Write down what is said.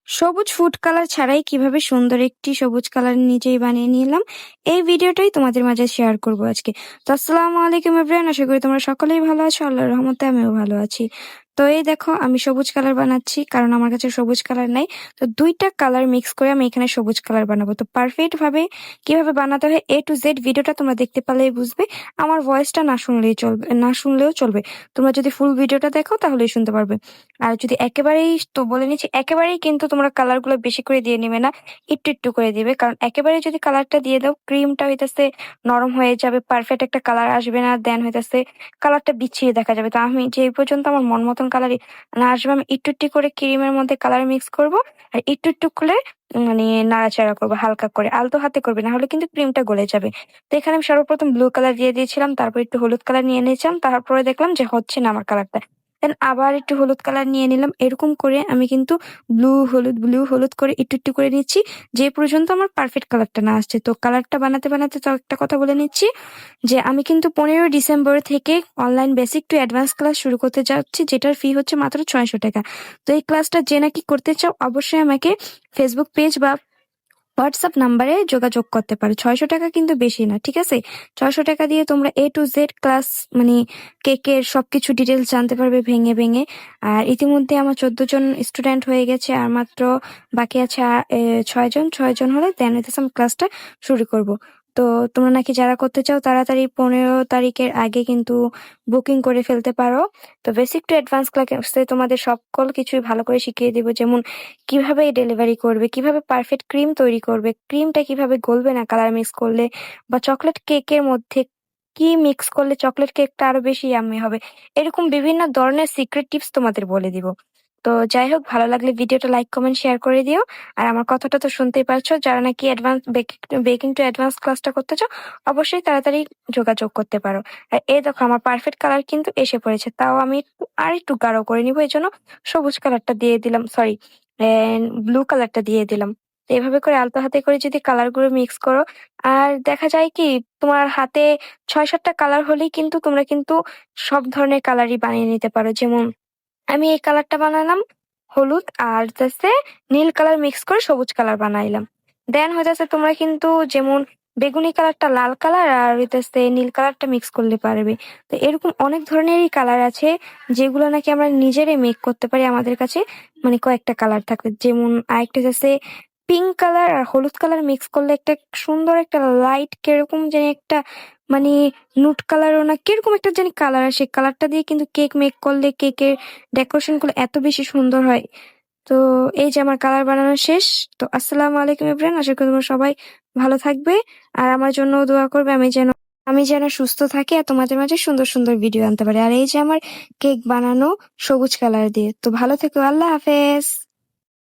সবুজ food colour ছাড়াই কিভাবে সুন্দর একটি সবুজ কালার নিজেই বানিয়ে নিলাম, এই ভিডিওটাই তোমাদের মাঝে শেয়ার করব আজকে। তো আসসালামু আলাইকুম এভরিওয়ান, আশা করি তোমরা সকলেই ভালো আছো। আল্লাহর রহমতে আমিও ভালো আছি। তো এই দেখো, আমি সবুজ কালার বানাচ্ছি কারণ আমার কাছে সবুজ কালার নাই। তো দুইটা কালার মিক্স করে আমি এখানে সবুজ কালার বানাবো। তো পারফেক্ট ভাবে কিভাবে বানাতে হয় এ টু জেড ভিডিওটা তোমরা দেখতে পারলেই বুঝবে। আমার ভয়েসটা না শুনলেও চলবে। তোমরা যদি ফুল ভিডিওটা দেখো তাহলেই শুনতে পারবে। আর যদি একেবারেই, তো বলে নিচ্ছি, একেবারেই কিন্তু তোমরা কালার গুলো বেশি করে দিয়ে নিবে না, একটু একটু করে দিবে। কারণ একেবারে যদি কালারটা দিয়ে দাও, ক্রিমটা হইতেছে নরম হয়ে যাবে, পারফেক্ট একটা কালার আসবে না, দেন হইতেছে কালারটা বিচ্ছিরি দেখা যাবে। তো আমি যে পর্যন্ত আমার মন মতন কালারই না আসবে, আমি একটু একটু করে ক্রিমের মধ্যে কালার মিক্স করব, আর একটু একটু করে মানে নাড়াচাড়া করবো হালকা করে, আলতো হাতে করবে, না হলে কিন্তু ক্রিমটা গলে যাবে। তো এখানে আমি সর্বপ্রথম ব্লু কালার দিয়ে দিয়েছিলাম, তারপর একটু হলুদ কালার নিয়ে নিয়েছিলাম, তারপরে দেখলাম যে হচ্ছে না আমার কালারটা, দেন আবার একটু হলুদ কালার নিয়ে নিলাম। এরকম করে আমি কিন্তু ব্লু হলুদ করে একটু একটু করে নিচ্ছি, যে পর্যন্ত আমার পারফেক্ট কালারটা না আসছে। তো কালারটা বানাতে বানাতে তো একটা কথা বলে নিচ্ছি, যে আমি কিন্তু 15 ডিসেম্বর থেকে online basic to advance class শুরু করতে যাচ্ছি, যেটার ফি হচ্ছে মাত্র 600 টাকা। তো এই ক্লাসটা যে নাকি করতে চাও, অবশ্যই আমাকে ফেসবুক পেজ বা হোয়াটসঅ্যাপ নাম্বারে যোগাযোগ করতে পারো। 600 টাকা কিন্তু বেশি না, ঠিক আছে? 600 টাকা দিয়ে তোমরা এ টু জেড ক্লাস, মানে কেকের সবকিছু ডিটেলস জানতে পারবে ভেঙে ভেঙে। আর ইতিমধ্যে আমার 14 জন স্টুডেন্ট হয়ে গেছে, আর মাত্র বাকি আছে 6 জন হলে দেন হইতেছে আমি ক্লাসটা শুরু করব। তো তোমরা নাকি যারা করতে চাও তাড়াতাড়ি 15 তারিখের আগে কিন্তু বুকিং করে ফেলতে পারো। তো বেসিক টু অ্যাডভান্স ক্লাসে তোমাদের সকল কিছুই ভালো করে শিখিয়ে দিব, যেমন কিভাবে ডেলিভারি করবে, কিভাবে পারফেক্ট ক্রিম তৈরি করবে, ক্রিমটা কিভাবে গলবে না কালার মিক্স করলে, বা চকলেট কেকের মধ্যে কি মিক্স করলে চকলেট কেকটা আরো বেশি ইয়াম্মি হবে, এরকম বিভিন্ন ধরনের সিক্রেট টিপস তোমাদের বলে দিব। তো যাই হোক, ভালো লাগলে ভিডিওটা লাইক কমেন্ট শেয়ার করে দিও। আর আমার কথাটা তো শুনতেই পারছো, যারা নাকি অ্যাডভান্স বেকিং টু অ্যাডভান্স ক্লাসটা করতে চাও, অবশ্যই তাড়াতাড়ি যোগাযোগ করতে পারো। আর এই দেখো, আমার পারফেক্ট কালার কিন্তু এসে পড়েছে, তাও আমি আর একটু গাঢ় করে নিবো, এই জন্য সবুজ কালারটা দিয়ে দিলাম, সরি ব্লু কালারটা দিয়ে দিলাম। তো এভাবে করে আলতো হাতে করে যদি কালার গুলো মিক্স করো, আর দেখা যায় কি, তোমার হাতে 6-7টা কালার হলেই কিন্তু তোমরা কিন্তু সব ধরনের কালারই বানিয়ে নিতে পারো। যেমন আমি এই কালারটা বানালাম হলুদ, আর যাচ্ছে নীল কালার মিক্স করে সবুজ কালার বানাইলাম। দেন হইতেছে তোমরা কিন্তু যেমন বেগুনি কালারটা লাল কালার, আর হইতেছে নীল কালারটা মিক্স করলে পারবে। তো এরকম অনেক ধরনেরই কালার আছে, যেগুলো নাকি আমরা নিজেরাই মেক করতে পারি আমাদের কাছে, মানে কয়েকটা কালার থাকবে। যেমন আরেকটা হচ্ছে পিঙ্ক কালার আর হলুদ কালার মিক্স করলে একটা সুন্দর একটা লাইট কিরকম জানি একটা, মানে নুট কালারও না, কিরকম একটা জানি কালার আসে, কালারটা দিয়ে কিন্তু কেক মেক করলে কেকের ডেকোরেশন গুলো এত বেশি সুন্দর হয়। তো এই যে আমার কালার বানানো শেষ। তো আসসালামু আলাইকুম এভরিওয়ান, আশা করি তোমরা সবাই ভালো থাকবে, আর আমার জন্য দোয়া করবে, আমি যেন সুস্থ থাকি আর তোমাদের মাঝে সুন্দর সুন্দর ভিডিও আনতে পারি। আর এই যে আমার কেক বানানো সবুজ কালার দিয়ে। তো ভালো থেকো, আল্লাহ হাফেজ।